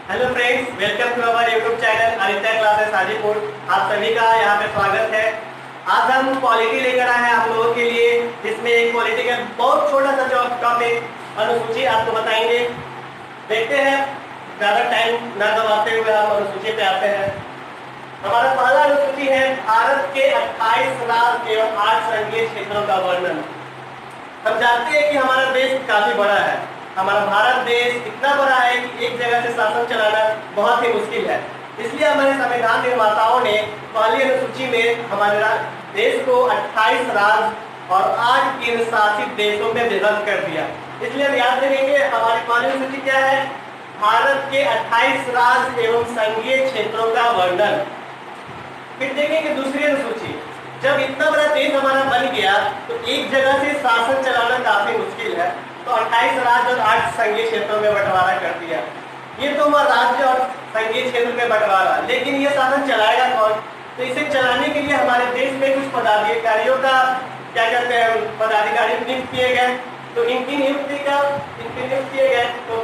Hello friends, welcome to our YouTube channel Aditya classes Hajipur. आप सभी का यहाँ पे स्वागत है। आज हम पॉलिटी लेकर आए हैं आप लोगों के लिए, जिसमें एक पॉलिटी का बहुत छोटा सा जो टॉपिक अनुसूची आपको बताएंगे। देखते हैं, ज़्यादा टाइम न गवाते हुए हम अनुसूची पे आते हैं। हमारा पहला अनुसूची है भारत के 28 राज्य एवं 8 संघीय क्षेत्रों का वर्णन। हम जानते हैं कि हमारा देश काफी बड़ा है। हमारा भारत देश इतना बड़ा है कि एक जगह से शासन चलाना बहुत ही मुश्किल है। इसलिए हमारे संविधान निर्माताओं ने पहली अनुसूची में हमारे देश को 28 राज्य और 8 केंद्र शासित देशों में विभक्त कर दिया। इसलिए हम याद रखेंगे हमारी पहली अनुसूची क्या है, भारत के 28 राज्य एवं संघीय क्षेत्रों का वर्णन। फिर देखेंगे दूसरी अनुसूची, जब इतना बड़ा देश हमारा बन गया तो एक जगह से शासन चलाना काफी मुश्किल है, तो 28 राज्य और 8 संघीय क्षेत्रों में बंटवारा कर दिया। ये तो हुआ राज्य और संघीय क्षेत्र में बंटवारा, लेकिन ये शासन चलाएगा कौन? तो इसे चलाने के लिए हमारे देश में कुछ पदाधिकारियों का क्या कहते हैं, पदाधिकारी नियुक्त किए गए। तो इनकी नियुक्ति किए गए। तो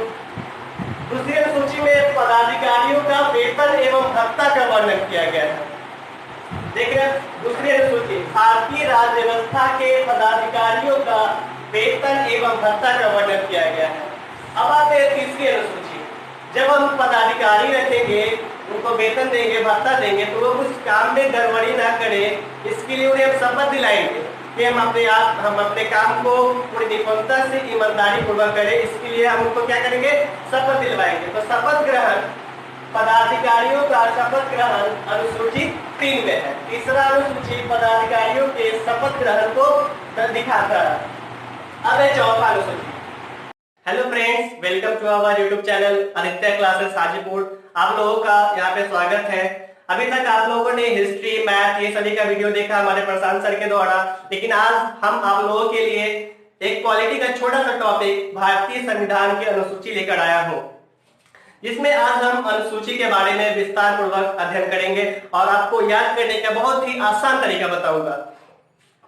दूसरी अनुसूची में पदाधिकारियों का वेतन एवं भत्ता का वर्णन किया गया है। देख रहे हैं दूसरी अनुसूची, भारतीय राज्य व्यवस्था के पदाधिकारियों का वेतन एवं भत्ता का वर्णन किया गया है। अब आते हैं तीसरी अनुसूची, जब हम पदाधिकारी रखेंगे, उनको वेतन देंगे, भत्ता देंगे, तो वो कुछ काम में गड़बड़ी ना करे, इसके लिए उन्हें हम शपथ दिलाएंगे कि हम अपने काम को पूरी निपुणता से ईमानदारी पूर्वक करें। इसके लिए हम उनको क्या करेंगे, शपथ दिलवाएंगे। तो शपथ ग्रहण, पदाधिकारियों का शपथ ग्रहण अनुसूची 3 में है। तीसरा अनुसूची पदाधिकारियों के शपथ ग्रहण को दिखाता है। अब है चौथा अनुसूची। Hello friends, welcome to our YouTube channel Aditya classes Hajipur. आप लोगों का यहाँ पे स्वागत है। अभी तक आप लोगों ने हिस्ट्री, मैथ ये सभी का वीडियो देखा हमारे प्रशांत सर के द्वारा, लेकिन आज हम आप लोगों के लिए एक पॉलिटी का छोटा सा टॉपिक भारतीय संविधान की अनुसूची लेकर आया हूँ, जिसमें आज हम अनुसूची के बारे में विस्तार पूर्वक अध्ययन करेंगे और आपको याद करने का बहुत ही आसान तरीका बताऊंगा।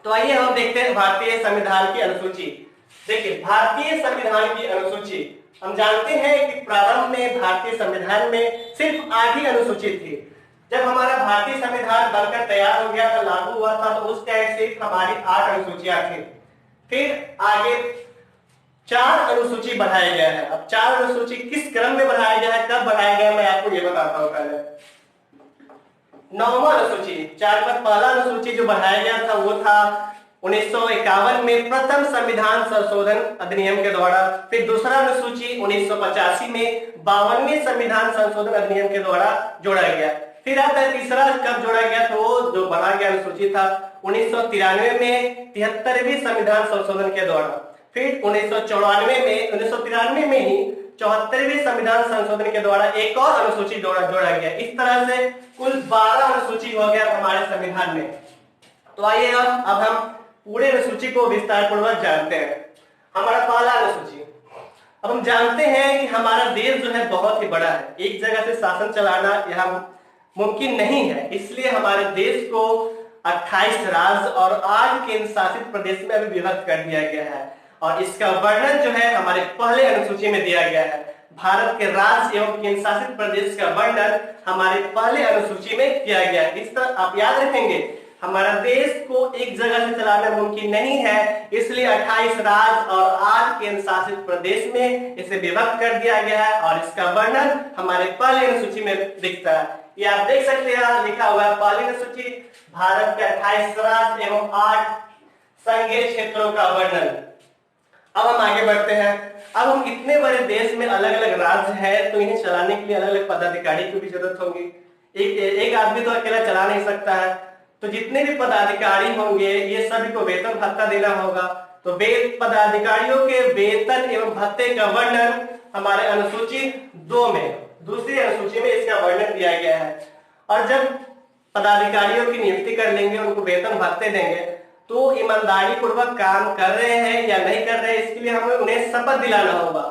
तो आइए हम देखते हैं भारतीय संविधान की अनुसूची। देखिए, भारतीय संविधान की अनुसूची, हम जानते हैं कि प्रारंभ में भारतीय संविधान में सिर्फ 8 ही अनुसूची थी। जब हमारा भारतीय संविधान बनकर तैयार हो गया था, लागू हुआ था, तो उस टाइम सिर्फ हमारी 8 अनुसूचियां थी। फिर आगे 4 अनुसूची बढ़ाया गया है। अब 4 अनुसूची किस क्रम में बढ़ाया गया है, कब बढ़ाया गया है, मैं आपको ये बताता हूँ। पहले 9वां अनुसूची, 4 पर पहला अनुसूची जो बढ़ाया गया था वो था 1951 में प्रथम संविधान संशोधन अधिनियम के द्वारा। फिर दूसरा अनुसूची 1985 में 52वें संविधान संशोधन अधिनियम के द्वारा जोड़ा गया। फिर आता है तीसरा, कब जोड़ा गया, तो वो जो बढ़ा गया अनुसूची था 1993 में 73वें संविधान संशोधन के द्वारा। फिर 1993 में ही 74वें संविधान संशोधन के द्वारा एक और अनुसूची जोड़ा गया। इस तरह से कुल 12 अनुसूची हो गया हमारे संविधान में। तो आइए अब हम पूरे अनुसूची को विस्तार पूर्वक जानते हैं। हमारा पहला अनुसूची, अब हम जानते हैं कि हमारा देश जो है बहुत ही बड़ा है, एक जगह से शासन चलाना यहाँ मुमकिन नहीं है। इसलिए हमारे देश को 28 राज्य और 8 केंद्र शासित प्रदेश में अभी विभक्त कर दिया गया है, और इसका वर्णन जो है हमारे पहले अनुसूची में दिया गया है। भारत के राज्य एवं केंद्र शासित प्रदेश का वर्णन हमारे पहले अनुसूची में किया गया है। इस तरह आप याद रखेंगे, हमारा देश को एक जगह से चलाना मुमकिन नहीं है, इसलिए 28 राज्य और 8 केंद्र शासित प्रदेश में इसे विभक्त कर दिया गया है, और इसका वर्णन हमारे पहले अनुसूची में दिखता है। ये आप देख सकते हैं, लिखा हुआ है पहली अनुसूची, भारत के 28 राज्य एवं 8 संघीय क्षेत्रों का वर्णन। अब हम आगे बढ़ते हैं। अब हम इतने बड़े देश में अलग अलग राज्य है, तो इन्हें चलाने के लिए अलग अलग पदाधिकारी की भी जरूरत होगी। एक आदमी तो अकेला चला नहीं सकता है, तो जितने भी पदाधिकारी होंगे ये सभी को वेतन भत्ता देना होगा। तो पदाधिकारियों के वेतन एवं भत्ते का वर्णन हमारे अनुसूची 2 में, दूसरी अनुसूची में इसका वर्णन दिया गया है। और जब पदाधिकारियों की नियुक्ति कर लेंगे, उनको वेतन भत्ते देंगे, तो ईमानदारी पूर्वक काम कर रहे हैं या नहीं कर रहे हैं, इसके लिए हमें उन्हें शपथ दिलाना होगा।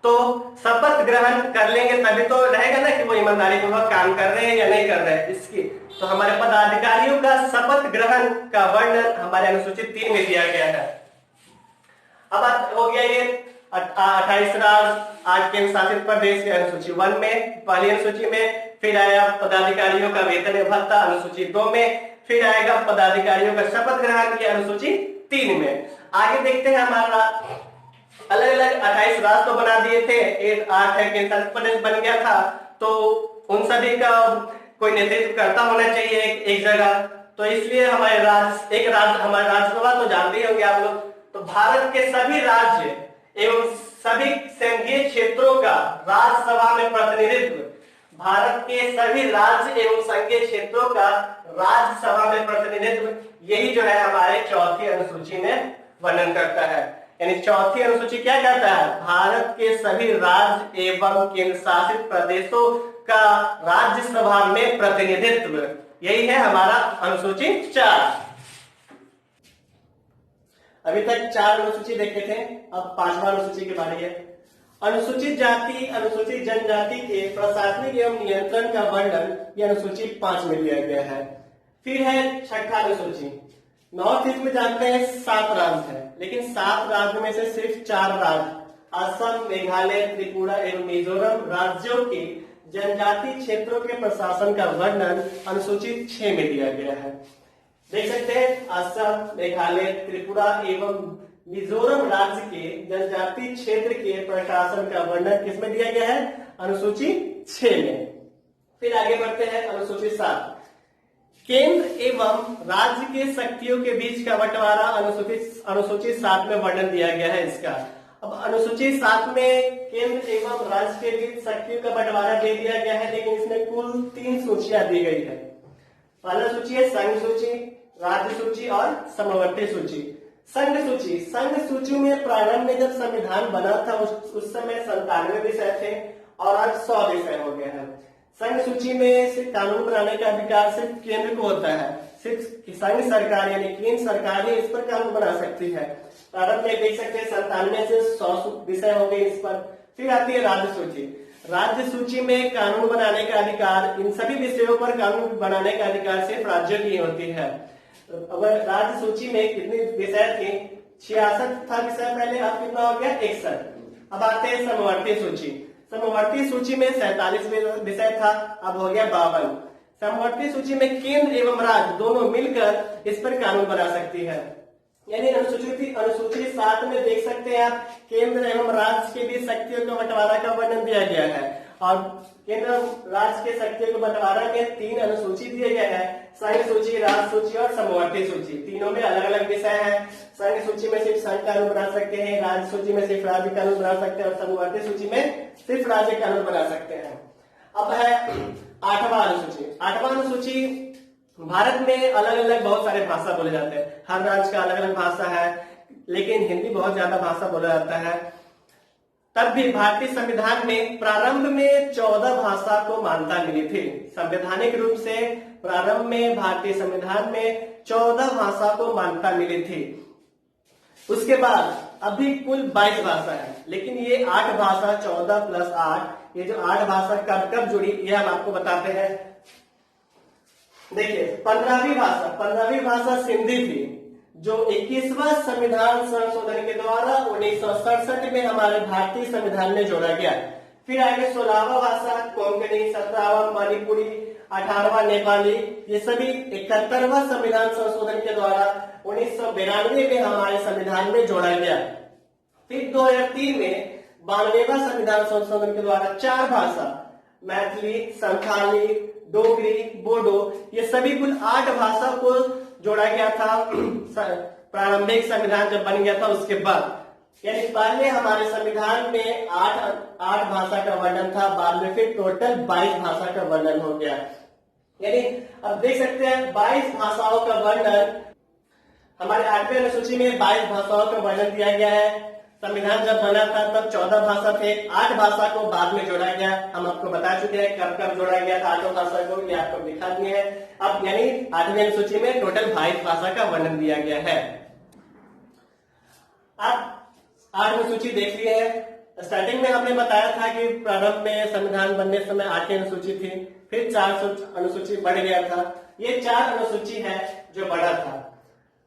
तो शपथ ग्रहण कर लेंगे तभी तो रहेगा ना कि वो ईमानदारी पूर्वक काम कर रहे हैं या नहीं कर रहे हैं इसकी। तो हमारे पदाधिकारियों का शपथ ग्रहण का वर्णन हमारे अनुसूची 3 में दिया गया है। अब हो गया ये 28 राज्य, 8 केंद्र शासित प्रदेश की अनुसूची 1 में, पहली अनुसूची में। फिर आया पदाधिकारियों का वेतन एवं भत्ता अनुसूची 2 में। फिर आएगा पदाधिकारियों का शपथ ग्रहण की अनुसूची 3 में। आगे देखते हैं हमारा अलग अलग 28 राज्य तो बना दिए थे, 8 है केंद्र शासित प्रदेश बन गया था, तो उन सभी का कोई नेतृत्व करता होना चाहिए एक जगह, तो इसलिए हमारे राज्य, एक राज्य हमारे राज्यसभा तो जानते ही होंगे आप लोग, तो भारत के सभी राज्य एवं सभी संघीय क्षेत्रों का राज्यसभा में प्रतिनिधित्व, भारत के सभी राज्य एवं संघीय क्षेत्रों का राज्यसभा में प्रतिनिधित्व, यही जो है हमारे चौथी अनुसूची में वर्णन करता है। यानी चौथी अनुसूची क्या कहता है? भारत के सभी राज्य एवं केंद्र शासित प्रदेशों का राज्यसभा में प्रतिनिधित्व, यही है हमारा अनुसूची 4। अभी तक 4 अनुसूची देखे थे, अब 5वां अनुसूची की बारी है। अनुसूचित जाति अनुसूचित जनजाति के प्रशासनिक एवं नियंत्रण का वर्णन यह अनुसूची 5 में दिया गया है। फिर है छठा अनुसूची। नॉर्थ ईस्ट में जानते हैं 7 राज्य है, लेकिन 7 राज्य में से सिर्फ 4 राज्य असम, मेघालय, त्रिपुरा एवं मिजोरम राज्यों के जनजाति क्षेत्रों के प्रशासन का वर्णन अनुसूची 6 में दिया गया है। देख सकते हैं असम, मेघालय, त्रिपुरा एवं मिजोरम राज्य के जनजाति क्षेत्र के प्रशासन का वर्णन किसमें दिया गया है? अनुसूची 6 में। फिर आगे बढ़ते हैं अनुसूची 7। केंद्र एवं राज्य के शक्तियों के बीच का बंटवारा अनुसूची 7 में वर्णन दिया गया है इसका। अब अनुसूची 7 में केंद्र एवं राज्य के बीच शक्तियों का बंटवारा दे दिया गया है, लेकिन इसमें कुल 3 सूचियां दी गई है। पहला सूची है संघ सूची, राज्य सूची और समवर्ती सूची। संघ सूची, संघ सूची में प्रारंभ में जब संविधान बना था उस समय 97 विषय थे और आज 100 विषय हो गए हैं। संघ सूची में सिर्फ कानून बनाने का अधिकार सिर्फ केंद्र को होता है, सिर्फ संघ सरकार यानी केंद्र सरकार ही इस पर कानून बना सकती है। प्रारंभ में देख सकते हैं 97 से 100 विषय हो गए इस पर। फिर आती है राज्य सूची। राज्य सूची में कानून बनाने का अधिकार, इन सभी विषयों पर कानून बनाने का अधिकार सिर्फ राज्यों की होती है। अगर राज्य सूची में कितने विषय थे? 66 था विषय पहले, अब कितना हो गया? 61। अब आते हैं समवर्ती सूची। समवर्ती सूची में 47 विषय था, अब हो गया 52। समवर्ती सूची में केंद्र एवं राज्य दोनों मिलकर इस पर कानून बना सकती है। यानी अनुसूची 7 में देख सकते हैं आप केंद्र एवं राज्य के बीच शक्तियों का बंटवारा का वर्णन दिया गया है, और केंद्र राज्य के शक्तियों के बंटवारा में 3 अनुसूची दिए गए हैं, संघ सूची, राज्य सूची और समवर्ती सूची। तीनों में अलग अलग विषय है। संघ सूची में सिर्फ संघ कानून बना सकते हैं, राज्य सूची में सिर्फ राज्य कानून बना सकते हैं और समवर्ती सूची में सिर्फ राज्य कानून बना सकते हैं। अब है 8वां अनुसूची। 8वां अनुसूची, भारत में अलग अलग बहुत सारे भाषा बोले जाते हैं, हर राज्य का अलग अलग भाषा है, लेकिन हिंदी बहुत ज्यादा भाषा बोला जाता है। तब भी भारतीय संविधान में प्रारंभ में 14 भाषा को मान्यता मिली थी। संवैधानिक रूप से प्रारंभ में भारतीय संविधान में 14 भाषा को मान्यता मिली थी। उसके बाद अभी कुल 22 भाषा है, लेकिन ये 8 भाषा 14 + 8, ये जो 8 भाषा कब कब जुड़ी ये हम आपको बताते हैं। देखिए 15वीं भाषा सिंधी थी, जो 21वां संविधान संशोधन के द्वारा 1967 में हमारे भारतीय संविधान में जोड़ा गया। फिर आगे 16वां भाषा कोंकणी, 17वां मणिपुरी, 18वां नेपाली, ये सभी 71वां संविधान संशोधन के द्वारा 1992 में हमारे संविधान में जोड़ा गया। फिर 2003 में 92वां संविधान संशोधन के द्वारा 4 भाषा मैथिली, संथाली, डोगरी, बोडो, ये सभी कुल 8 भाषा को जोड़ा गया था प्रारंभिक संविधान जब बन गया था उसके बाद। यानी पहले हमारे संविधान में 8 भाषा का वर्णन था, बाद में फिर टोटल 22 भाषा का वर्णन हो गया। यानी अब देख सकते हैं 22 भाषाओं का वर्णन, हमारे 8वीं अनुसूची में 22 भाषाओं का वर्णन दिया गया है। संविधान जब बना था तब 14 भाषा थे, 8 भाषा को बाद में जोड़ा गया। हम आपको बता चुके हैं कब कब जोड़ा गया था 8 भाषा को, ये आपको दिखा दिए हैं। अब यानी 8वीं अनुसूची में टोटल 22 भाषा का वर्णन दिया गया है। आप 8 अनुसूची देख लिए है। स्टार्टिंग में हमने बताया था कि प्रारंभ में संविधान बनने समय 8 अनुसूची थी, फिर 4 अनुसूची बढ़ गया था। ये 4 अनुसूची है जो बढ़ा था।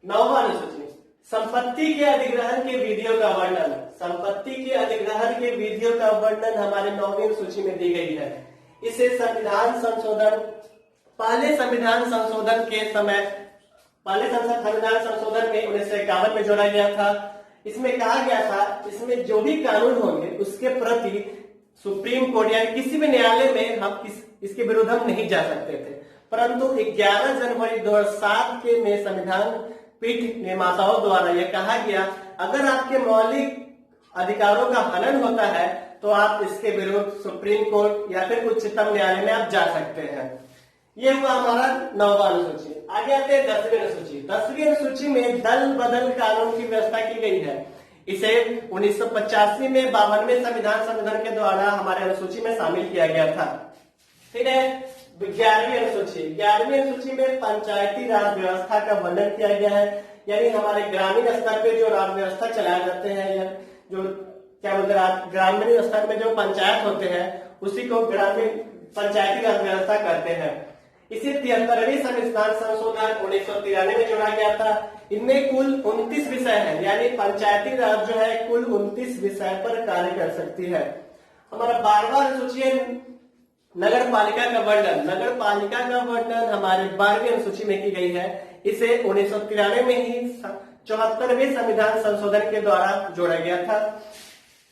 9वां अनुसूची, संपत्ति के अधिग्रहण के विधियों का वर्णन, संपत्ति के अधिग्रहण के विधियों का वर्णन हमारे 9वीं अनुसूची में दी गई है। इसे संविधान संशोधन, पहले संविधान संशोधन के समय, पहले संविधान संशोधन में 1951 में जोड़ा गया था। इसमें कहा गया था इसमें जो भी कानून होंगे उसके प्रति सुप्रीम कोर्ट या किसी भी न्यायालय में हम इसके विरुद्ध हम नहीं जा सकते थे, परंतु 11 जनवरी 2007 के में संविधान पीठ निर्माताओं द्वारा यह कहा गया अगर आपके मौलिक अधिकारों का हनन होता है तो आप इसके विरुद्ध सुप्रीम कोर्ट या फिर उच्चतम न्यायालय में आप जा सकते हैं। यह हुआ हमारा 9वां अनुसूची। आगे आते हैं 10वीं अनुसूची। 10वीं अनुसूची में दल बदल कानून की व्यवस्था की गई है। इसे 1985 में 52वें संविधान के द्वारा हमारे अनुसूची में शामिल किया गया था। फिर है 11वीं अनुसूची। 11वीं अनुसूची में पंचायती राज व्यवस्था का वर्णन किया गया है, यानी हमारे ग्रामीण स्तर पे जो राज व्यवस्था चलाए जाते हैं या जो क्या बोलते हैं ग्रामीण स्तर में जो पंचायत होते हैं उसी को ग्रामीण पंचायती राज व्यवस्था करते हैं। इसे 73वें संविधान संशोधन 1993 में जोड़ा गया था। इनमें कुल 29 विषय है, यानी पंचायती राज जो है कुल 29 विषय पर कार्य कर सकती है। हमारा 12वां अनुसूची है नगर पालिका का वर्णन। नगर पालिका का वर्णन हमारे 12वीं अनुसूची में की गई है। इसे 1993 में ही 74वें संविधान संशोधन के द्वारा जोड़ा गया था।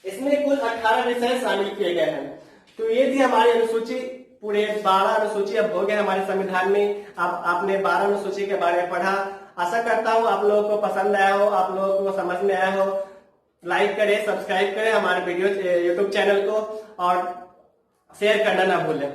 इसमें कुल 18 विषय शामिल किए गए हैं। तो ये थी हमारी अनुसूची, पूरे 12 अनुसूची अब हो गए हमारे संविधान में। आपने 12 अनुसूची के बारे में पढ़ा। आशा करता हूँ आप लोगों को पसंद आया हो, आप लोगों को समझ में आया हो। लाइक करें, सब्सक्राइब करें हमारे वीडियो यूट्यूब चैनल को और शेयर करना ना भूलें।